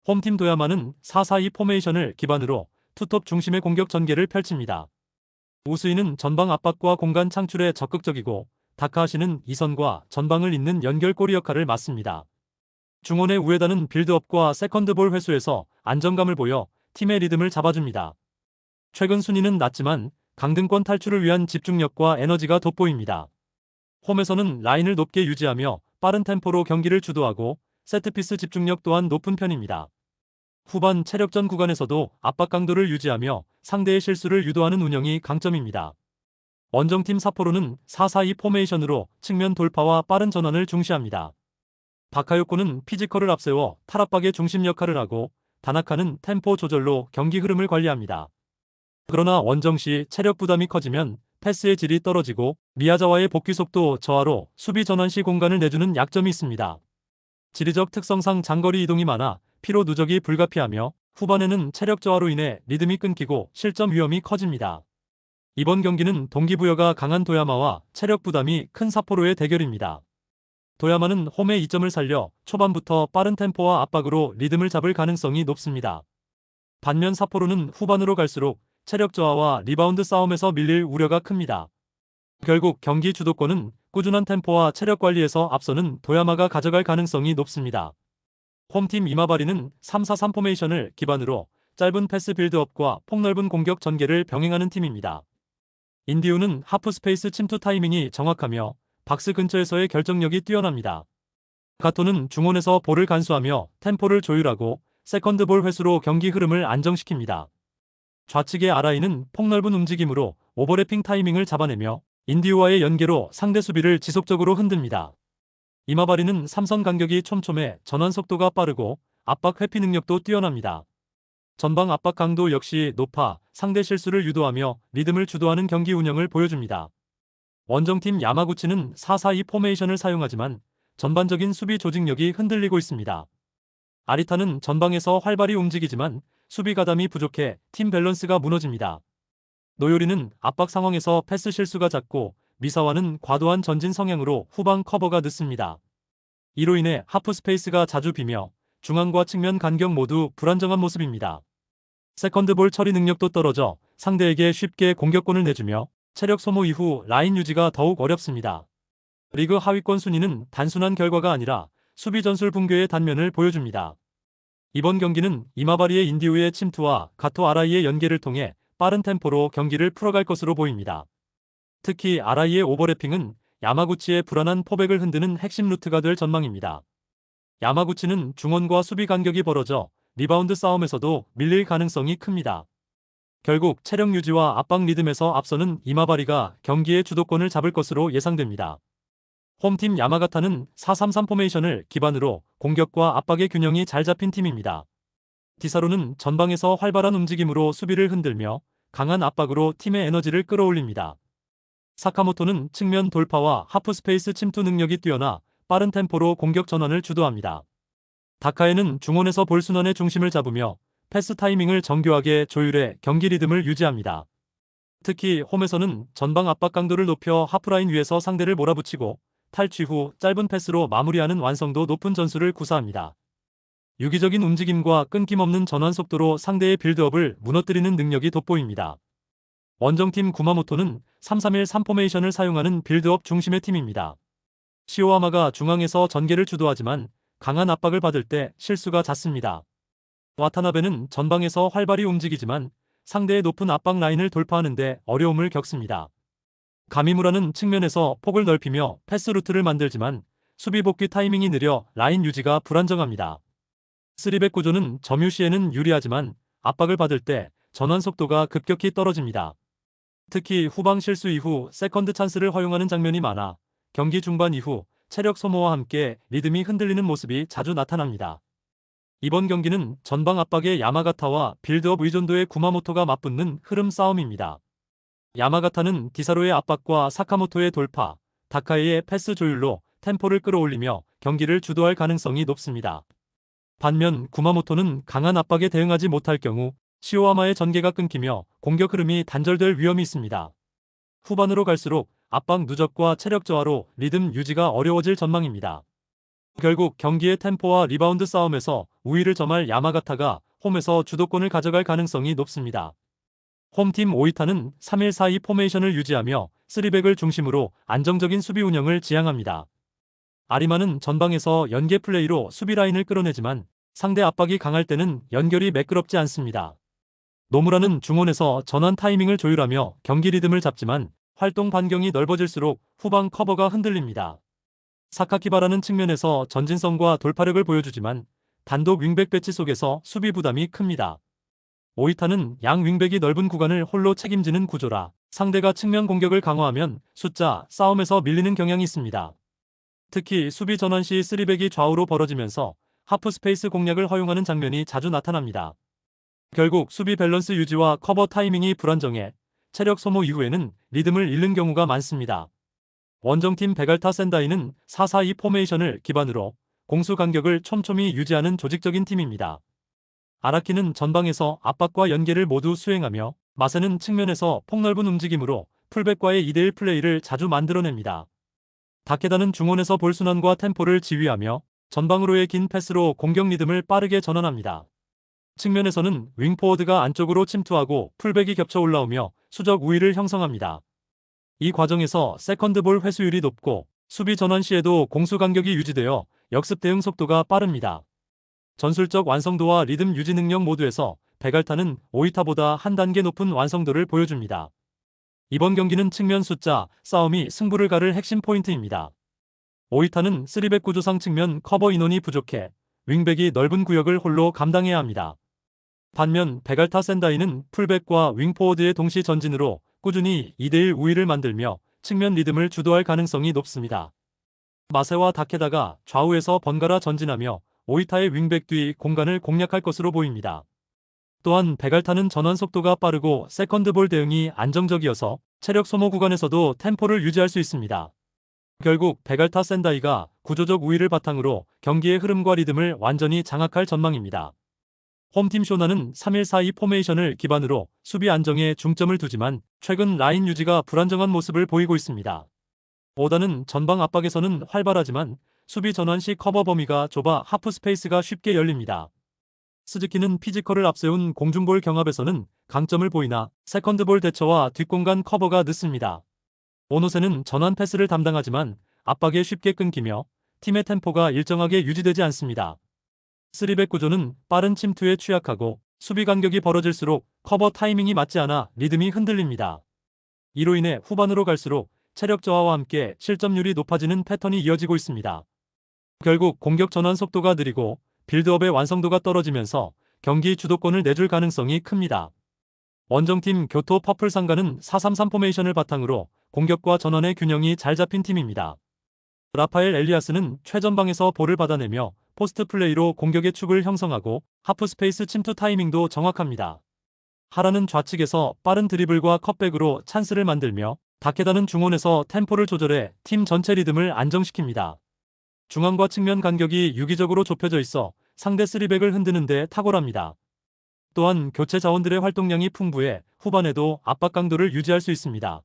홈팀 도야마는 4-4-2 포메이션을 기반으로 투톱 중심의 공격 전개를 펼칩니다. 우스이는 전방 압박과 공간 창출에 적극적이고 다카하시는 이선과 전방을 잇는 연결고리 역할을 맡습니다. 중원의 우에다는 빌드업과 세컨드볼 회수에서 안정감을 보여 팀의 리듬을 잡아줍니다. 최근 순위는 낮지만 강등권 탈출을 위한 집중력과 에너지가 돋보입니다. 홈에서는 라인을 높게 유지하며 빠른 템포로 경기를 주도하고 세트피스 집중력 또한 높은 편입니다. 후반 체력전 구간에서도 압박 강도를 유지하며 상대의 실수를 유도하는 운영이 강점입니다. 원정팀 삿포로는 4-4-2 포메이션으로 측면 돌파와 빠른 전환을 중시합니다. 바카요코는 피지컬을 앞세워 탈압박의 중심 역할을 하고 다나카는 템포 조절로 경기 흐름을 관리합니다. 그러나 원정 시 체력 부담이 커지면 패스의 질이 떨어지고 미야자와의 복귀 속도 저하로 수비 전환 시 공간을 내주는 약점이 있습니다. 지리적 특성상 장거리 이동이 많아 피로 누적이 불가피하며 후반에는 체력 저하로 인해 리듬이 끊기고 실점 위험이 커집니다. 이번 경기는 동기부여가 강한 도야마와 체력 부담이 큰 삿포로의 대결입니다. 도야마는 홈의 이점을 살려 초반부터 빠른 템포와 압박으로 리듬을 잡을 가능성이 높습니다. 반면 삿포로는 후반으로 갈수록 체력 저하와 리바운드 싸움에서 밀릴 우려가 큽니다. 결국 경기 주도권은 꾸준한 템포와 체력 관리에서 앞서는 도야마가 가져갈 가능성이 높습니다. 홈팀 이마바리는 3-4-3 포메이션을 기반으로 짧은 패스 빌드업과 폭넓은 공격 전개를 병행하는 팀입니다. 인디우는 하프 스페이스 침투 타이밍이 정확하며 박스 근처에서의 결정력이 뛰어납니다. 가토는 중원에서 볼을 간수하며 템포를 조율하고 세컨드볼 회수로 경기 흐름을 안정시킵니다. 좌측의 아라이는 폭넓은 움직임으로 오버래핑 타이밍을 잡아내며 인디우와의 연계로 상대 수비를 지속적으로 흔듭니다. 이마바리는 삼선 간격이 촘촘해 전환 속도가 빠르고 압박 회피 능력도 뛰어납니다. 전방 압박 강도 역시 높아 상대 실수를 유도하며 리듬을 주도하는 경기 운영을 보여줍니다. 원정팀 야마구치는 4-4-2 포메이션을 사용하지만 전반적인 수비 조직력이 흔들리고 있습니다. 아리타는 전방에서 활발히 움직이지만 수비 가담이 부족해 팀 밸런스가 무너집니다. 노요리는 압박 상황에서 패스 실수가 잦고 미사와는 과도한 전진 성향으로 후방 커버가 늦습니다. 이로 인해 하프 스페이스가 자주 비며 중앙과 측면 간격 모두 불안정한 모습입니다. 세컨드볼 처리 능력도 떨어져 상대에게 쉽게 공격권을 내주며 체력 소모 이후 라인 유지가 더욱 어렵습니다. 리그 하위권 순위는 단순한 결과가 아니라 수비 전술 붕괴의 단면을 보여줍니다. 이번 경기는 이마바리의 인디우의 침투와 가토 아라이의 연계를 통해 빠른 템포로 경기를 풀어갈 것으로 보입니다. 특히 아라이의 오버래핑은 야마구치의 불안한 포백을 흔드는 핵심 루트가 될 전망입니다. 야마구치는 중원과 수비 간격이 벌어져 리바운드 싸움에서도 밀릴 가능성이 큽니다. 결국 체력 유지와 압박 리듬에서 앞서는 이마바리가 경기의 주도권을 잡을 것으로 예상됩니다. 홈팀 야마가타는 4-3-3 포메이션을 기반으로 공격과 압박의 균형이 잘 잡힌 팀입니다. 디사로는 전방에서 활발한 움직임으로 수비를 흔들며 강한 압박으로 팀의 에너지를 끌어올립니다. 사카모토는 측면 돌파와 하프 스페이스 침투 능력이 뛰어나 빠른 템포로 공격 전환을 주도합니다. 다카에는 중원에서 볼 순환의 중심을 잡으며 패스 타이밍을 정교하게 조율해 경기 리듬을 유지합니다. 특히 홈에서는 전방 압박 강도를 높여 하프라인 위에서 상대를 몰아붙이고 탈취 후 짧은 패스로 마무리하는 완성도 높은 전술을 구사합니다. 유기적인 움직임과 끊김없는 전환 속도로 상대의 빌드업을 무너뜨리는 능력이 돋보입니다. 원정팀 구마모토는 3-3-1-3 포메이션을 사용하는 빌드업 중심의 팀입니다. 시오하마가 중앙에서 전개를 주도하지만 강한 압박을 받을 때 실수가 잦습니다. 와타나베는 전방에서 활발히 움직이지만 상대의 높은 압박 라인을 돌파하는 데 어려움을 겪습니다. 가미무라는 측면에서 폭을 넓히며 패스 루트를 만들지만 수비 복귀 타이밍이 느려 라인 유지가 불안정합니다. 3백 구조는 점유 시에는 유리하지만 압박을 받을 때 전환 속도가 급격히 떨어집니다. 특히 후방 실수 이후 세컨드 찬스를 허용하는 장면이 많아 경기 중반 이후 체력 소모와 함께 리듬이 흔들리는 모습이 자주 나타납니다. 이번 경기는 전방 압박의 야마가타와 빌드업 의존도의 구마모토가 맞붙는 흐름 싸움입니다. 야마가타는 디사로의 압박과 사카모토의 돌파, 다카이의 패스 조율로 템포를 끌어올리며 경기를 주도할 가능성이 높습니다. 반면 구마모토는 강한 압박에 대응하지 못할 경우 시오하마의 전개가 끊기며 공격 흐름이 단절될 위험이 있습니다. 후반으로 갈수록 압박 누적과 체력 저하로 리듬 유지가 어려워질 전망입니다. 결국 경기의 템포와 리바운드 싸움에서 우위를 점할 야마가타가 홈에서 주도권을 가져갈 가능성이 높습니다. 홈팀 오이타는 3-1-4-2 포메이션을 유지하며 3백을 중심으로 안정적인 수비 운영을 지향합니다. 아리마는 전방에서 연계 플레이로 수비 라인을 끌어내지만 상대 압박이 강할 때는 연결이 매끄럽지 않습니다. 노무라는 중원에서 전환 타이밍을 조율하며 경기 리듬을 잡지만 활동 반경이 넓어질수록 후방 커버가 흔들립니다. 사카키바라는 측면에서 전진성과 돌파력을 보여주지만 단독 윙백 배치 속에서 수비 부담이 큽니다. 오이타는 양 윙백이 넓은 구간을 홀로 책임지는 구조라 상대가 측면 공격을 강화하면 숫자 싸움에서 밀리는 경향이 있습니다. 특히 수비 전환 시 3백이 좌우로 벌어지면서 하프 스페이스 공략을 허용하는 장면이 자주 나타납니다. 결국 수비 밸런스 유지와 커버 타이밍이 불안정해 체력 소모 이후에는 리듬을 잃는 경우가 많습니다. 원정팀 베갈타 센다이는 4-4-2 포메이션을 기반으로 공수 간격을 촘촘히 유지하는 조직적인 팀입니다. 아라키는 전방에서 압박과 연계를 모두 수행하며 마세는 측면에서 폭넓은 움직임으로 풀백과의 2대1 플레이를 자주 만들어냅니다. 다케다는 중원에서 볼순환과 템포를 지휘하며 전방으로의 긴 패스로 공격 리듬을 빠르게 전환합니다. 측면에서는 윙포워드가 안쪽으로 침투하고 풀백이 겹쳐 올라오며 수적 우위를 형성합니다. 이 과정에서 세컨드볼 회수율이 높고 수비 전환 시에도 공수 간격이 유지되어 역습 대응 속도가 빠릅니다. 전술적 완성도와 리듬 유지 능력 모두에서 베갈타는 오이타보다 한 단계 높은 완성도를 보여줍니다. 이번 경기는 측면 숫자 싸움이 승부를 가를 핵심 포인트입니다. 오이타는 3백 구조상 측면 커버 인원이 부족해 윙백이 넓은 구역을 홀로 감당해야 합니다. 반면 베갈타 센다이는 풀백과 윙포워드의 동시 전진으로 꾸준히 2대1 우위를 만들며 측면 리듬을 주도할 가능성이 높습니다. 마세와 다케다가 좌우에서 번갈아 전진하며 오이타의 윙백 뒤 공간을 공략할 것으로 보입니다. 또한 베갈타는 전환 속도가 빠르고 세컨드볼 대응이 안정적이어서 체력 소모 구간에서도 템포를 유지할 수 있습니다. 결국 베갈타 센다이가 구조적 우위를 바탕으로 경기의 흐름과 리듬을 완전히 장악할 전망입니다. 홈팀 쇼나는 3-1-4-2 포메이션을 기반으로 수비 안정에 중점을 두지만 최근 라인 유지가 불안정한 모습을 보이고 있습니다. 오다는 전방 압박에서는 활발하지만 수비 전환 시 커버 범위가 좁아 하프 스페이스가 쉽게 열립니다. 스즈키는 피지컬을 앞세운 공중볼 경합에서는 강점을 보이나 세컨드볼 대처와 뒷공간 커버가 늦습니다. 오노세는 전환 패스를 담당하지만 압박에 쉽게 끊기며 팀의 템포가 일정하게 유지되지 않습니다. 3백 구조는 빠른 침투에 취약하고 수비 간격이 벌어질수록 커버 타이밍이 맞지 않아 리듬이 흔들립니다. 이로 인해 후반으로 갈수록 체력 저하와 함께 실점률이 높아지는 패턴이 이어지고 있습니다. 결국 공격 전환 속도가 느리고 빌드업의 완성도가 떨어지면서 경기 주도권을 내줄 가능성이 큽니다. 원정팀 교토 퍼플 상가는 4-3-3 포메이션을 바탕으로 공격과 전환의 균형이 잘 잡힌 팀입니다. 라파엘 엘리아스는 최전방에서 볼을 받아내며 포스트 플레이로 공격의 축을 형성하고 하프 스페이스 침투 타이밍도 정확합니다. 하라는 좌측에서 빠른 드리블과 컷백으로 찬스를 만들며 다케다는 중원에서 템포를 조절해 팀 전체 리듬을 안정시킵니다. 중앙과 측면 간격이 유기적으로 좁혀져 있어 상대 3백을 흔드는 데 탁월합니다. 또한 교체 자원들의 활동량이 풍부해 후반에도 압박 강도를 유지할 수 있습니다.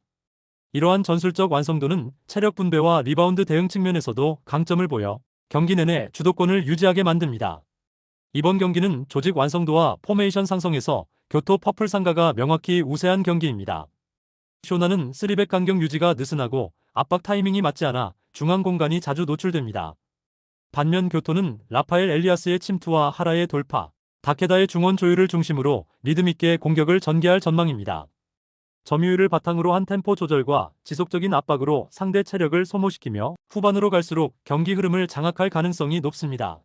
이러한 전술적 완성도는 체력 분배와 리바운드 대응 측면에서도 강점을 보여 경기 내내 주도권을 유지하게 만듭니다. 이번 경기는 조직 완성도와 포메이션 상성에서 교토 퍼플 상가가 명확히 우세한 경기입니다. 쇼나는 3백 간격 유지가 느슨하고 압박 타이밍이 맞지 않아 중앙 공간이 자주 노출됩니다. 반면 교토는 라파엘 엘리아스의 침투와 하라의 돌파, 다케다의 중원 조율을 중심으로 리듬있게 공격을 전개할 전망입니다. 점유율을 바탕으로 한 템포 조절과 지속적인 압박으로 상대 체력을 소모시키며 후반으로 갈수록 경기 흐름을 장악할 가능성이 높습니다.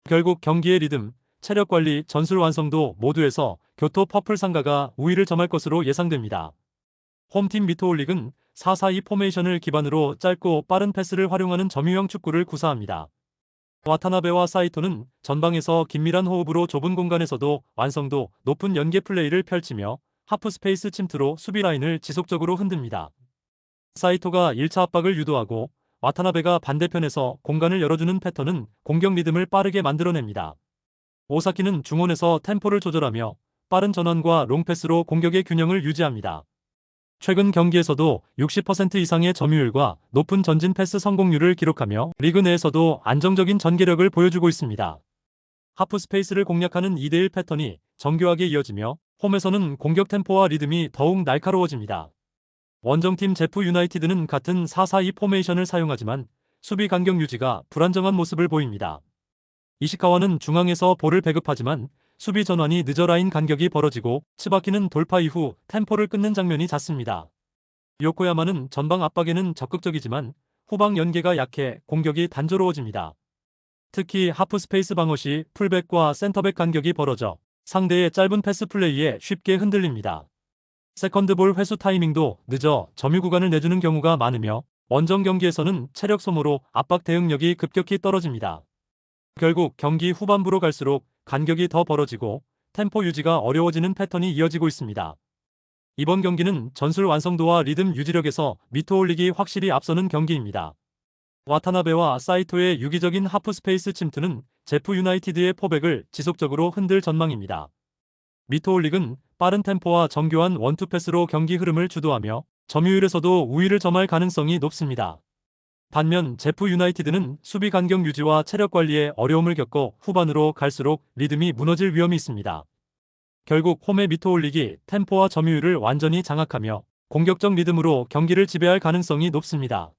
결국 경기의 리듬, 체력 관리, 전술 완성도 모두에서 교토 퍼플 상가가 우위를 점할 것으로 예상됩니다. 홈팀 미토올릭은 4-4-2 포메이션을 기반으로 짧고 빠른 패스를 활용하는 점유형 축구를 구사합니다. 와타나베와 사이토는 전방에서 긴밀한 호흡으로 좁은 공간에서도 완성도 높은 연계 플레이를 펼치며 하프 스페이스 침투로 수비 라인을 지속적으로 흔듭니다. 사이토가 1차 압박을 유도하고 와타나베가 반대편에서 공간을 열어주는 패턴은 공격 리듬을 빠르게 만들어냅니다. 오사키는 중원에서 템포를 조절하며 빠른 전환과 롱패스로 공격의 균형을 유지합니다. 최근 경기에서도 60% 이상의 점유율과 높은 전진 패스 성공률을 기록하며 리그 내에서도 안정적인 전개력을 보여주고 있습니다. 하프 스페이스를 공략하는 2대1 패턴이 정교하게 이어지며 홈에서는 공격 템포와 리듬이 더욱 날카로워집니다. 원정팀 제프 유나이티드는 같은 4-4-2 포메이션을 사용하지만 수비 간격 유지가 불안정한 모습을 보입니다. 이시카와는 중앙에서 볼을 배급하지만 수비 전환이 늦어 라인 간격이 벌어지고 츠바키는 돌파 이후 템포를 끊는 장면이 잦습니다. 요코야마는 전방 압박에는 적극적이지만 후방 연계가 약해 공격이 단조로워집니다. 특히 하프 스페이스 방어 시 풀백과 센터백 간격이 벌어져 상대의 짧은 패스 플레이에 쉽게 흔들립니다. 세컨드볼 회수 타이밍도 늦어 점유 구간을 내주는 경우가 많으며 원정 경기에서는 체력 소모로 압박 대응력이 급격히 떨어집니다. 결국 경기 후반부로 갈수록 간격이 더 벌어지고 템포 유지가 어려워지는 패턴이 이어지고 있습니다. 이번 경기는 전술 완성도와 리듬 유지력에서 미토 올릭이 확실히 앞서는 경기입니다. 와타나베와 사이토의 유기적인 하프 스페이스 침투는 제프 유나이티드의 포백을 지속적으로 흔들 전망입니다. 미토 올릭은 빠른 템포와 정교한 원투 패스로 경기 흐름을 주도하며 점유율에서도 우위를 점할 가능성이 높습니다. 반면 제프 유나이티드는 수비 간격 유지와 체력 관리에 어려움을 겪고 후반으로 갈수록 리듬이 무너질 위험이 있습니다. 결국 홈의 미토 올릭이 템포와 점유율을 완전히 장악하며 공격적 리듬으로 경기를 지배할 가능성이 높습니다.